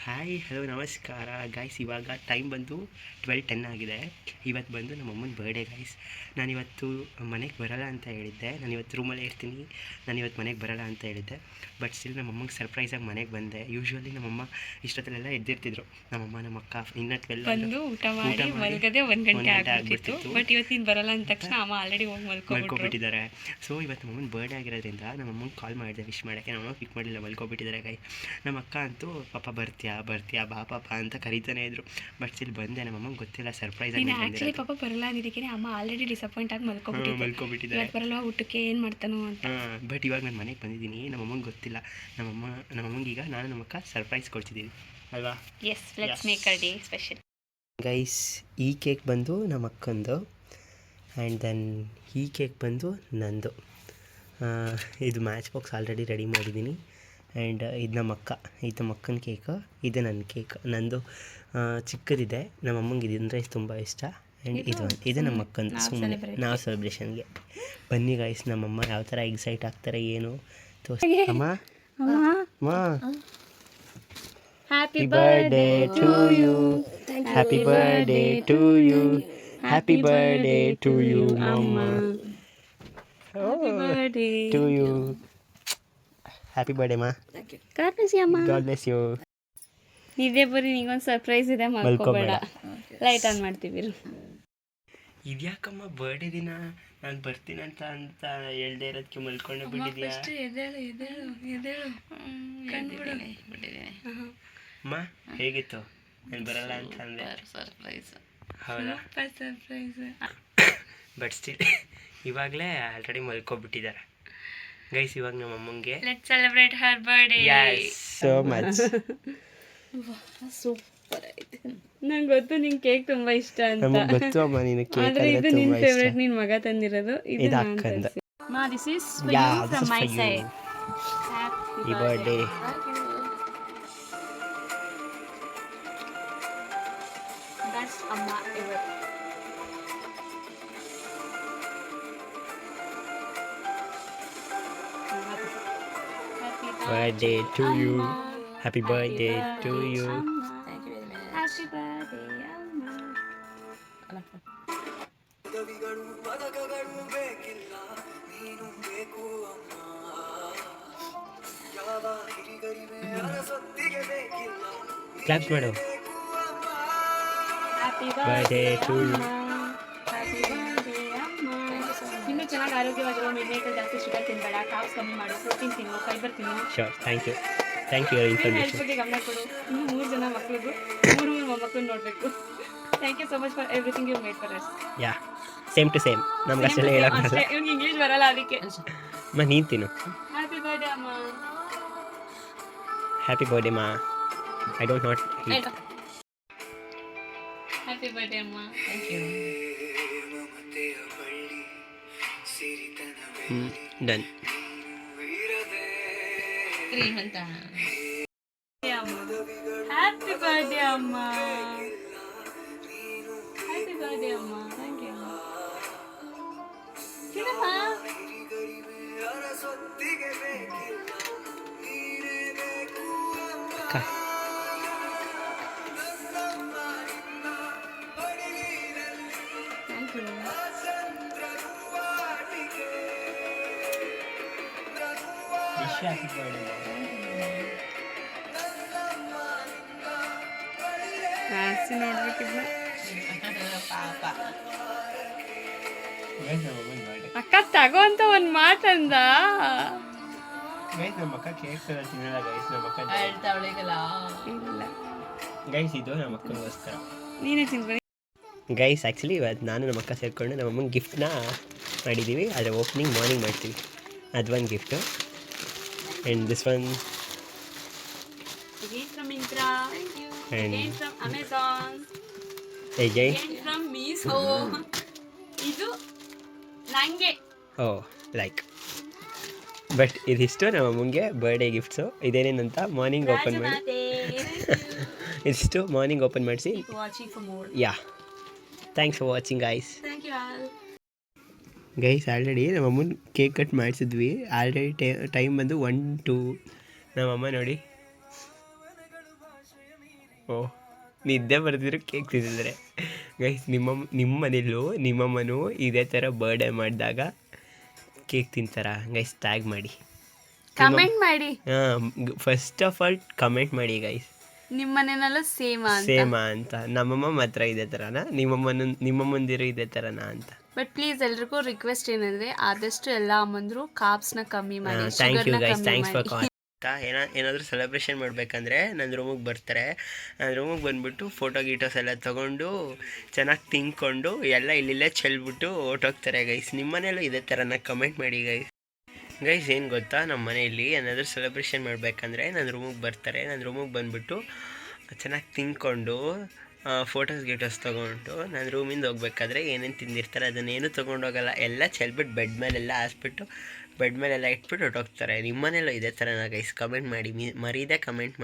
Hi hello ನಮಸ್ಕಾರ guys. ಇವಾಗ time ಬಂದು 12:10 ಆಗಿದೆ. ಇವತ್ತು ಬಂದು ನಮ್ಮ ಅಮ್ಮನ ಬರ್ಡೇ ಗೈಸ್. ನಾನಿವತ್ತು ಮನೆಗೆ ಬರೋಲ್ಲ ಅಂತ ಹೇಳಿದ್ದೆ. ನಾನಿವತ್ತು ರೂಮಲ್ಲೇ ಇರ್ತೀನಿ, ನಾನಿವತ್ತು ಮನೆಗೆ ಬರೋಲ್ಲ ಅಂತ ಹೇಳಿದ್ದೆ. ಬಟ್ ಸ್ಟಿಲ್ ನಮ್ಮ ಅಮ್ಮಂಗೆ ಸರ್ಪ್ರೈಸಾಗಿ ಮನೆಗೆ ಬಂದೆ. ಯೂಶ್ವಲಿ ನಮ್ಮಮ್ಮ ಇಷ್ಟೊತ್ತಲ್ಲೆಲ್ಲ ಎದ್ದಿರ್ತಿದ್ರು. ನಮ್ಮಮ್ಮ ನಮ್ಮ ಅಕ್ಕ ಇನ್ನೂ 12 ಬಂದು ಊಟ ಮಾಡಿ ಮಲ್ಗದೆ 1 ಗಂಟೆ ಆಗ್ಬಿಟ್ಟಿತ್ತು. ಬಟ್ ಇವತ್ತು ನೀನು ಬರಲ್ಲ ಅಂದ ತಕ್ಷಣ ಅಮ್ಮ ಆಲ್ರೆಡಿ ಹೋಗಿ ಮಲ್ಕೊಬಿಟ್ಟಿದ್ದಾರೆ. ಸೊ ಇವತ್ತು ನಮ್ಮಮ್ಮನ ಬರ್ಡೇ ಆಗಿರೋದ್ರಿಂದ ನಮ್ಮಮ್ಮಂಗೆ ಕಾಲ್ ಮಾಡಿದೆ ವಿಶ್ ಮಾಡೋಕ್ಕೆ. ನಮ್ಮಮ್ಮ ಪಿಕ್ ಮಾಡಲಿಲ್ಲ, ಮಲ್ಕೊಬಿಟ್ಟಿದ್ದಾರೆ ಗೈ. ನಮ್ಮ ಅಕ್ಕ ಅಂತೂ ಪಾಪ ಬರ್ತೀಯಾ ಬಾ ಪಾಪ ಅಂತ ಕರೀತಾನೆ ಇದ್ರು. ಬಟ್ ಸ್ಟಿಲ್ ಬಂದೆ. ನಮ್ಮಮ್ಮಂಗೆ ಗೊತ್ತಿಲ್ಲ ಸರ್ಪ್ರೈಸ್ ಆಗಿ. ಆ್ಯಕ್ಚುಲಿ ಪಾಪ ಬರಲ್ಲ ಅಂದಿದ್ದಕ್ಕೆ ಅಮ್ಮ ಆಲ್ರೆಡಿ ಡಿಸಪಾಯಿಂಟ್ ಆಗಿ ಮಲ್ಕೊಬಿಟ್ಟಿದ್ದಾರೆ. ಬರಲ್ಲ ಊಟಕ್ಕೆ ಏನು ಮಾಡ್ತಾನೋ ಅಂತ. ಬಟ್ ಇವಾಗ ನಾನು ಮನೆಗೆ ಬಂದಿದ್ದೀನಿ. ನಮ್ಮಮ್ಮಂಗೆ ಗೊತ್ತಿಲ್ಲ. ನಮ್ಮಮ್ಮಂಗೆ ಈಗ ನಾನು ನಮ್ಮ ಅಕ್ಕ ಸರ್ಪ್ರೈಸ್ ಕೊಡ್ತಿದ್ದೀವಿ ಅಲ್ವಾ? Yes, let's make a day special. Guys, ಈ ಕೇಕ್ ಬಂದು ನಮ್ಮ ಅಕ್ಕಂದು ಆ್ಯಂಡ್ ದೆನ್ ಈ ಕೇಕ್ ಬಂದು ನಂದು. ಇದು ಮ್ಯಾಚ್ ಬಾಕ್ಸ್ ಆಲ್ರೆಡಿ ರೆಡಿ ಮಾಡಿದ್ದೀನಿ. ಆ್ಯಂಡ್ ಇದು ನಮ್ಮ ಅಕ್ಕನ ಕೇಕು, ಇದು ನನ್ನ ಕೇಕ್. ನಂದು ಚಿಕ್ಕದಿದೆ. ನಮ್ಮ ಅಮ್ಮಂಗೆ ಇದಂದರೆ ತುಂಬ ಇಷ್ಟ. ಆ್ಯಂಡ್ ಇದು ನಮ್ಮ ಅಕ್ಕಂದು. ಸುಮ್ಮನೆ ನಾವು ಸೆಲೆಬ್ರೇಷನ್ಗೆ ಬನ್ನಿ ಗೈಸ್. ನಮ್ಮಮ್ಮ ಯಾವ ಥರ ಎಕ್ಸೈಟ್ ಆಗ್ತಾರೆ ಏನು ತೋರಿಸಿ. ಅಮ್ಮ happy birthday to you, happy birthday to you, happy birthday to you ಮಮ್ಮ, ಟು ಯು. ಹ್ಯಾಪಿ ಬರ್ಡೇ ಮಾ. ಗಾಡ್ ಬ್ಲೆಸ್ ಯು ಅಮ್ಮ. God bless you. ಇದೇ ಬರೀ ನಿಗೊಂದು ಸರ್ಪ್ರೈಸ್ ಇದೆ, ಮಲ್ಕೋಬೇಡ. ಲೈಟ್ ಆನ್ ಮಾಡ್ತೀವಿ. ಇದ್ಯಾಕಮ್ಮ ಬರ್ಡೇ ದಿನ ನಾನು ಬರ್ತೀನಿ ಅಂತ ಹೇಳ್ದೆ ಇರೋದಕ್ಕೆ ಮಲ್ಕೊಂಡೆ ಬಿಟ್ಟಿದ್ಯಾ? ಅಮ್ಮ ಹೇಗಿತ್ತು? ನಾನು ಬರಲ್ಲ ಅಂತ ಅಂದೆ. ಸರ್ಪ್ರೈಸ್. ಹೌದಾ? ಸರ್ಪ್ರೈಸ್. ಬಟ್ ಸ್ಟಿಲ್ ಇವಾಗಲೇ ಆಲ್ರೆಡಿ ಮಲ್ಕೊಬಿಟ್ಟಿದ್ದಾರೆ ಗೈಸ್. ಇವಾಗ ನಮ್ಮ ಅಮ್ಮಂಗೆ let's celebrate Har birthday. So much. Super ಆಯ್ತು. ನಂಗೆ ಗೊತ್ತು ನಿಂಗೆ ಕೇಕ್ ತುಂಬಾ ಇಷ್ಟ ಅಂತ. ನಮಗೆ ಗೊತ್ತು ಅಮ್ಮ, ನೀನು ಕೇಕ್ ಅಂದ್ರೆ ಇದು ನಿನ್ನ ಫೇವರೇಟ್, ನಿನ್ನ ಮಗ ತಂದಿರೋದು. ಇದು ಅಕ್ಕಂದು. ಮಾ, this is for you from my side. Happy birthday. Best ಅಮ್ಮ ever. Birthday to you. Happy birthday to you. Happy birthday ಅಮ್ಮ. Claps ಮಾಡು. Happy birthday to you. Happy birthday ಅಮ್ಮ. ಇನ್ನೂ ಚೆನ್ನಾಗಿ ಆರೋಗ್ಯವಾಗಿರೋ, ಮಿಡ್ನೈಟಲ್ಲಿ ಜಾಸ್ತಿ ಶುಗರ್ ತಿನ್ನಬೇಡ, ಕಾರ್ಬ್ಸ್ ಕಮ್ಮಿ ಮಾಡು, ಪ್ರೋಟೀನ್ ತಿನ್ನು, ಫೈಬರ್ ತಿನ್ನು. Sure, thank you your information. Health ಬಗ್ಗೆ ಗಮನ ಕೊಡು. ಇನ್ನೂ 3 ಜನ ಮಕ್ಕಳಿಗೂ 3 ಮೊಮ್ಮಕ್ಕಳನ್ನ ನೋಡಬೇಕು. Thank you so much for everything you made for us. Yeah, same to same. ನಮ್ಗೆ ಅಷ್ಟೆಲ್ಲ ಹೇಳೋಕ್ಕಲ್ಲ. ಇವ್ನಿಗೆ ಇಂಗ್ಲೀಷ್ ಬರಲ್ಲ, ಅದಕ್ಕೆ. ಅಮ್ಮ ನೀನು ತಿನ್ನು. ಹ್ಯಾಪಿ ಬರ್ಡೇ ಅಮ್ಮ. ಹ್ಯಾಪಿ ಬರ್ಡೇ ಮಾ. I don't not eat. Happy birthday ಅಮ್ಮ. Thank you. ಡನ್. ಕ್ರೀಮ್ ಅಂತ. ಹ್ಯಾಪಿ ಬರ್ಡೇ ಅಮ್ಮ. ಹ್ಯಾಪಿ ಬರ್ಡೇ ಅಮ್ಮ. Thank you. ತಿನ್ನಮ್ಮ. Thank you. Happy birthday. ಹಾಸಿ ನೋಡ್ಬೇಕಿದ್ನ. ಅಕ್ಕ ತಗೋ ಅಂತ ಒಂದು ಮಾತಂದ. ಗೈಸ್, ನಮ್ಮ ಅಕ್ಕ ಕೇಕ್ ತಿನ್ನಲ್ಲ ಗೈಸ್. ನಮ್ಮ ಅಕ್ಕ ಇಲ್ಲ ಗೈಸ್, ಇದು ನಮ್ಮ ಅಕ್ಕನಿಗೋಸ್ಕರ. ನೀನೇ ತಿನ್ಬರಿ ಗೈಸ್. ಆ್ಯಕ್ಚುಲಿ ಇವತ್ತು ನಾನು ನಮ್ಮ ಅಕ್ಕ ಸೇರಿಕೊಂಡು ನಮ್ಮ ಅಮ್ಮಂಗೆ ಗಿಫ್ಟ್ನ ಮಾಡಿದ್ದೀವಿ. ಆದರೆ ಓಪನಿಂಗ್ ಮಾರ್ನಿಂಗ್ ಮಾಡ್ತೀವಿ. ಅದೊಂದು gift. And this one from Myntra, from Amazon, from Meesho. ಇದು ನಂಗೆ ಲೈಕ್. ಬಟ್ ಇದಿಷ್ಟು ನಮ್ಮ ಅಮ್ಮಂಗೆ ಬರ್ಡೇ ಗಿಫ್ಟ್ಸು. ಇದೇನೇನಂತ ಮಾರ್ನಿಂಗ್ ಓಪನ್ ಮಾಡಿ ಇದಿಷ್ಟು ಮಾರ್ನಿಂಗ್ ಓಪನ್ ಮಾಡಿಸಿ. Yeah, thanks for watching guys. Guys, already ನಮ್ಮಮ್ಮನ ಕೇಕ್ ಕಟ್ ಮಾಡಿಸಿದ್ವಿ. ಆಲ್ರೆಡಿ ಟೈಮ್ ಬಂದು 1-2. ನಮ್ಮಮ್ಮ ನೋಡಿ ಓ ನಿದ್ದೆ ಬರ್ತಿದ್ರು ಕೇಕ್ ತಿಂದಿದ್ರೆ ಗೈಸ್ ನಿಮ್ಮ ಮನೇಲೂ ನಿಮ್ಮಮ್ಮನೂ ಇದೇ ಥರ ಬರ್ಡೇ ಮಾಡಿದಾಗ ಕೇಕ್ ತಿಂತಾರ ಗೈಸ್ ಟ್ಯಾಗ್ ಮಾಡಿ ಕಮೆಂಟ್ ಮಾಡಿ ಫಸ್ಟ್ ಆಫ್ ಆಲ್ ಕಮೆಂಟ್ ಮಾಡಿ ಗೈಸ್ ನಿಮ್ಮ ಮನೆಯಲ್ಲೂ ಸೇಮಾ ಅಂತ ನಮ್ಮಮ್ಮ ಮಾತ್ರ ಇದೇ ಥರನಾ ನಿಮ್ಮ ಮುಂದಿರೋ ಇದೇ ಥರನಾ ಅಂತ ಬಟ್ ಪ್ಲೀಸ್ ಎಲ್ರಿಗೂ ರಿಕ್ವೆಸ್ಟ್ ಏನಂದ್ರೆ ಆದಷ್ಟು ಎಲ್ಲ ಅಮ್ಮಂದ್ರು ಕಾರ್ಬ್ಸ್ನ ಕಮ್ಮಿ ಮಾಡಿ ಥ್ಯಾಂಕ್ ಯು ಶುಗರ್ನ ಗೈಸ್ ಕಮ್ಮಿ ಥ್ಯಾಂಕ್ಸ್ ಫಾರ್ ಮಾಡಿ ಕಾಲ್ ಏನಾದರೂ ಸೆಲೆಬ್ರೇಷನ್ ಮಾಡಬೇಕಂದ್ರೆ ನನ್ನ ರೂಮಿಗೆ ಬರ್ತಾರೆ ನನ್ನ ರೂಮಿಗೆ ಬಂದುಬಿಟ್ಟು ಫೋಟೋ ಗೀಟೋಸ್ ಎಲ್ಲ ತೊಗೊಂಡು ಚೆನ್ನಾಗಿ ತಿಂದ್ಕೊಂಡು ಎಲ್ಲ ಇಲ್ಲಿಲ್ಲೇ ಚೆಲ್ಬಿಟ್ಟು ಹೊರ್ಟೋಗ್ತಾರೆ ಗೈಸ್ ನಿಮ್ಮ ಮನೇಲೂ ಇದೇ ಥರನ ಕಮೆಂಟ್ ಮಾಡಿ ಗೈಸ್ ಏನು ಗೊತ್ತಾ ನಮ್ಮ ಮನೆಯಲ್ಲಿ ಏನಾದರೂ ಸೆಲೆಬ್ರೇಷನ್ ಮಾಡಬೇಕಂದ್ರೆ ನನ್ನ ರೂಮಿಗೆ ಬರ್ತಾರೆ ನನ್ನ ರೂಮಿಗೆ ಬಂದುಬಿಟ್ಟು ಚೆನ್ನಾಗಿ ತಿಂದ್ಕೊಂಡು ಫೋಟೋಸ್ ಗೀಟೋಸ್ ತೊಗೊಂಡು ನನ್ನ ರೂಮಿಂದ ಹೋಗ್ಬೇಕಾದ್ರೆ ಏನೇನು ತಿಂದಿರ್ತಾರೆ ಅದನ್ನೇನು ತೊಗೊಂಡೋಗಲ್ಲ ಎಲ್ಲ ಚೆಲ್ಬಿಟ್ಟು ಬೆಡ್ ಮೇಲೆಲ್ಲ ಹಾಸ್ಬಿಟ್ಟು ಬೆಡ್ ಮೇಲೆಲ್ಲ ಇಟ್ಬಿಟ್ಟು ಹೊರಟೋಗ್ತಾರೆ ನಿಮ್ಮ ಮನೇಲೂ ಇದೇ ಥರನ ಗೈಸ್ ಕಮೆಂಟ್ ಮಾಡಿ ಮರೀದೆ ಕಮೆಂಟ್ ಮಾಡಿ